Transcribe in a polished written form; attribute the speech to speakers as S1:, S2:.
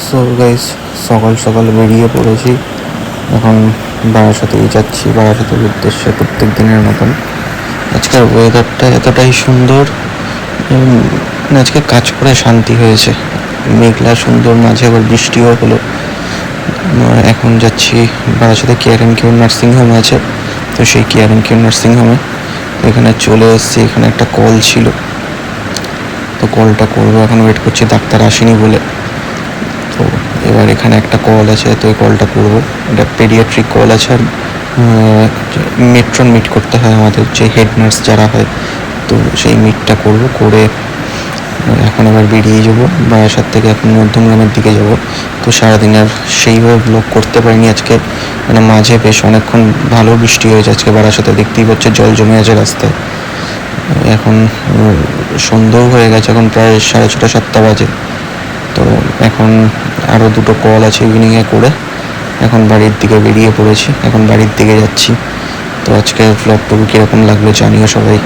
S1: So guys, সকাল সকাল বেরিয়ে পড়েছি। এখন বারাসাতেই যাচ্ছি, বারাসাতের উদ্দেশ্যে প্রত্যেক দিনের মতন। আজকের ওয়েদারটা এতটাই সুন্দর, আজকে কাজ করে শান্তি হয়েছে। মেঘলা সুন্দর, মাঝে আবার বৃষ্টিও হলো। এখন যাচ্ছি বারাসাতে কেয়ার নার্সিংহোম আছে, তো সেই কেয়ার নার্সিংহোমে এখানে চলে এসেছি। এখানে একটা কল ছিল, তো কলটা করবো। এখন ওয়েট করছি, ডাক্তার আসেনি বলে। তো এবার এখানে একটা কল আছে, তো এই কলটা করবো। এটা পেডিয়াট্রিক কল আছে, আর মেট্রন মিট করতে হয় আমাদের, যে হেড নার্স যারা হয়, তো সেই মিটটা করবো। করে এখন এবার বেরিয়ে যাবো বারাসাত থেকে। এখন মধ্যমগ্রামের দিকে যাব। তো সারাদিন আর সেইভাবে ব্লগ করতে পারিনি আজকে, মানে মাঝে বেশ অনেকক্ষণ ভালো বৃষ্টি হয়েছে আজকে বারাসাতে। দেখতেই পাচ্ছে জল জমে আছে রাস্তায়। এখন সন্ধ্যাও হয়ে গেছে, এখন প্রায় 6:30 7টা বাজে। তো এখন আরও দুটো কল আছে ইভিনিংয়ে করে এখন বাড়ির দিকে বেরিয়ে পড়েছি। এখন বাড়ির দিকে যাচ্ছি। তো আজকের ব্লগটুকু কীরকম লাগলো জানিও সবাই।